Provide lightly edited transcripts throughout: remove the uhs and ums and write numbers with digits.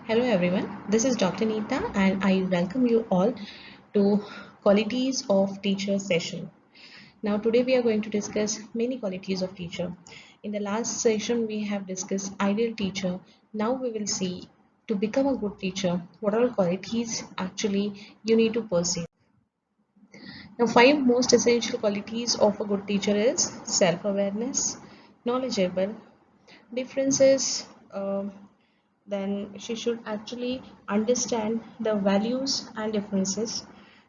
Hello everyone, this is Dr. Neeta and I welcome you all to Qualities of Teacher session. Now today we are going to discuss many qualities of teacher. In the last session we have discussed ideal teacher. Now we will see to become a good teacher what all qualities actually you need to pursue. Now five most essential qualities of a good teacher is self-awareness, knowledgeable, differences, then she should actually understand the values and differences,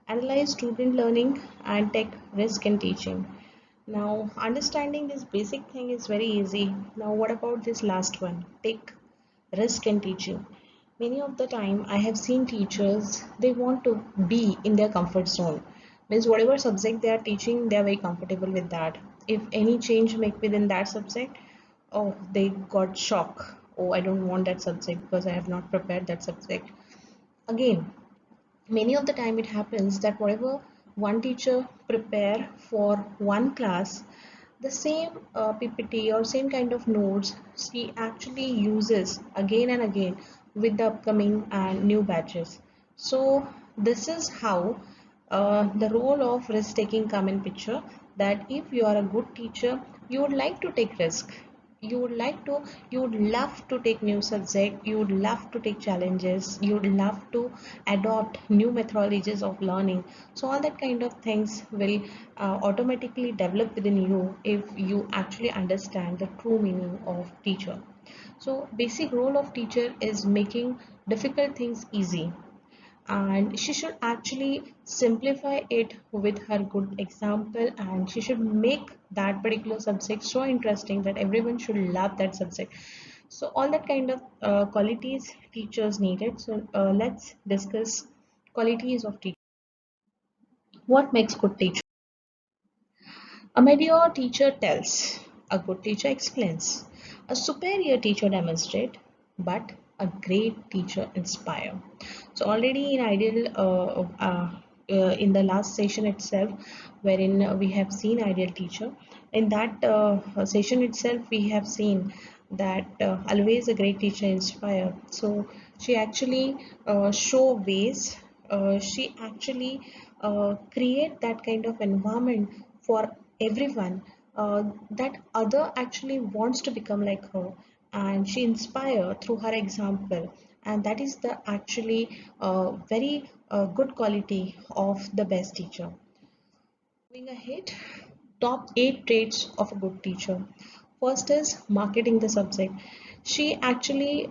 analyze student learning and take risk in teaching. Now understanding this basic thing is very easy. Now what about this last one, take risk in teaching? Many of the time I have seen teachers, they want to be in their comfort zone, means whatever subject they are teaching they are very comfortable with that. If any change make within that subject, oh, they got shock. Oh, I don't want that subject because I have not prepared that subject. Again, many of the time it happens that whatever one teacher prepare for one class, the same PPT or same kind of notes she actually uses again and again with the upcoming and new batches. So this is how the role of risk taking come in picture, that if you are a good teacher you would like to take risk, you would love to take new subject, you would love to take challenges, you would love to adopt new methodologies of learning. So all that kind of things will automatically develop within you if you actually understand the true meaning of teacher. So basic role of teacher is making difficult things easy, and she should actually simplify it with her good example, and she should make that particular subject so interesting that everyone should love that subject. So all that kind of qualities teachers needed. So let's discuss qualities of teacher. What makes good teacher? A mediocre teacher tells, a good teacher explains, a superior teacher demonstrates, but a great teacher inspires. So already in ideal, in the last session itself, wherein we have seen ideal teacher, in that session itself we have seen that always a great teacher inspire. So she actually show ways, she actually create that kind of environment for everyone, that other actually wants to become like her, and she inspire through her example, and that is the actually very good quality of the best teacher. Moving ahead, top 8 traits of a good teacher. First is marketing the subject. She actually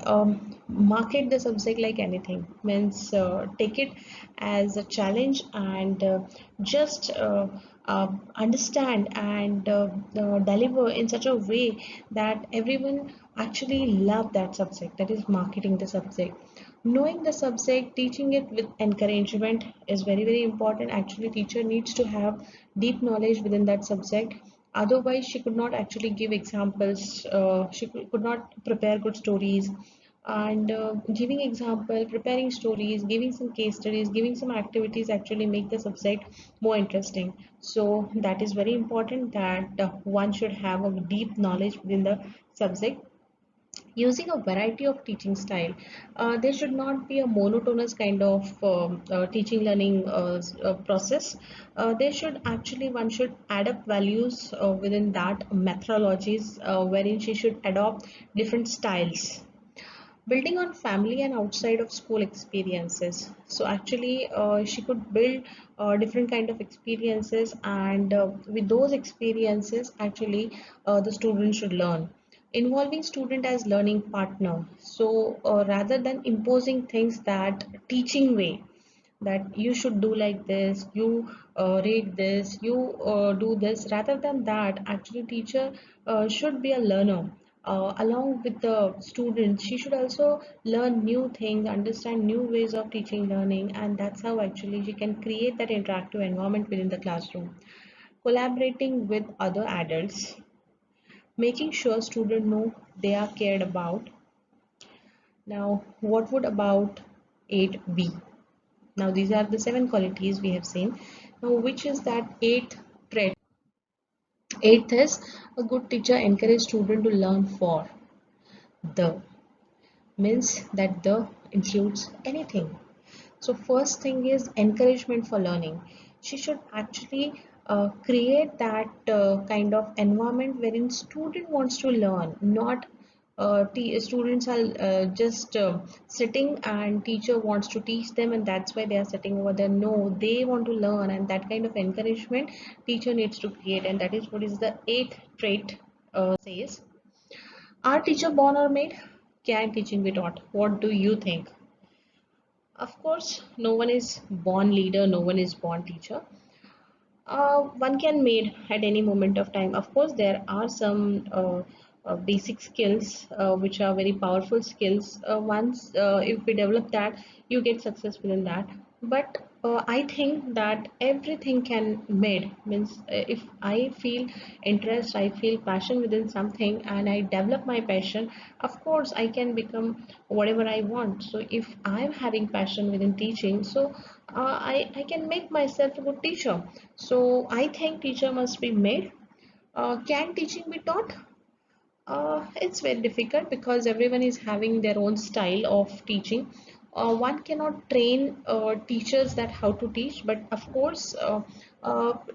market the subject like anything. Means take it as a challenge and just understand and deliver in such a way that everyone actually love that subject. That is marketing the subject. Knowing the subject, teaching it with encouragement is very important. Actually teacher needs to have deep knowledge within that subject, otherwise she could not actually give examples, she could not prepare good stories, and giving example, preparing stories, giving some case studies, giving some activities actually make the subject more interesting. So that is very important, that one should have a deep knowledge within the subject. Using a variety of teaching style, there should not be a monotonous kind of teaching learning process. There should actually, one should add up values within that methodologies, wherein she should adopt different styles, building on family and outside of school experiences. So actually she could build different kind of experiences, and with those experiences actually the student should learn, involving student as learning partner. So rather than imposing things, that teaching way, that you should do like this, you read this, you do this, rather than that actually teacher should be a learner. Along with the students, she should also learn new things, understand new ways of teaching learning, and that's how actually she can create that interactive environment within the classroom. Collaborating with other adults, making sure students know they are cared about. Now what would about 8b? Now these are the 7 qualities we have seen. Now which is that 8th trait? 8th is, a good teacher encourage student to learn for the, means that the includes anything. So first thing is encouragement for learning. She should actually create that kind of environment wherein student wants to learn, not students are just sitting and teacher wants to teach them and that's why they are sitting over there. No, they want to learn, and that kind of encouragement teacher needs to create, and that is what is the eighth trait says. Are teacher born or made? Can teaching be taught? What do you think? Of course, no one is born leader, no one is born teacher. One can made at any moment of time. Of course, there are some basic skills which are very powerful skills. Once if we develop that, you get successful in that. But I think that everything can made means if I feel interest, I feel passion within something, and I develop my passion. Of course, I can become whatever I want. So if I'm having passion within teaching, so I can make myself a good teacher. So I think teacher must be made. Can teaching be taught? It's very difficult because everyone is having their own style of teaching. One cannot train teachers that how to teach, but of course,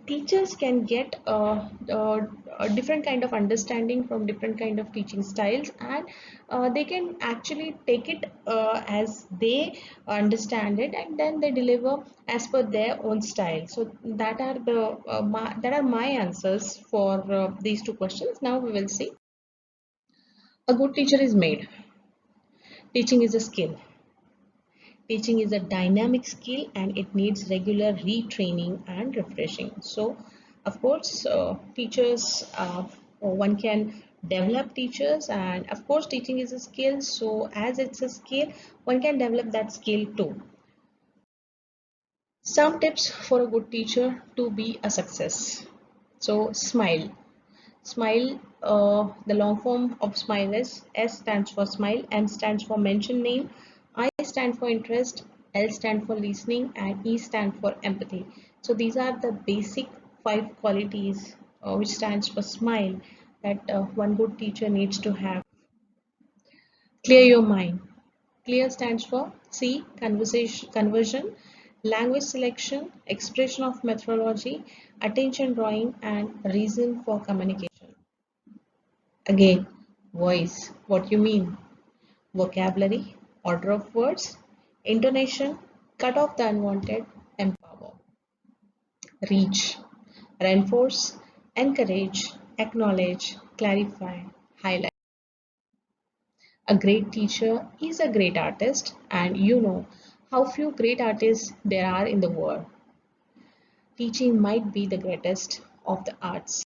teachers can get a different kind of understanding from different kind of teaching styles, and they can actually take it as they understand it, and then they deliver as per their own style. So that are that are my answers for these two questions. Now we will see. A good teacher is made. Teaching is a skill. Teaching is a dynamic skill and it needs regular retraining and refreshing. So, of course, teachers, one can develop teachers, and of course, teaching is a skill. So, as it's a skill, one can develop that skill too. Some tips for a good teacher to be a success. So, smile. Smile, the long form of smile is S stands for smile, M stands for mention name, I stand for interest, L stand for listening, and E stand for empathy. So these are the basic five qualities which stands for smile that one good teacher needs to have. Clear your mind. Clear stands for C, conversation, conversion, language selection, expression of methodology, attention drawing, and reason for communication. Again, voice, what you mean? Vocabulary, order of words, intonation, cut off the unwanted, empower. Reach, reinforce, encourage, acknowledge, clarify, highlight. A great teacher is a great artist, and you know how few great artists there are in the world. Teaching might be the greatest of the arts.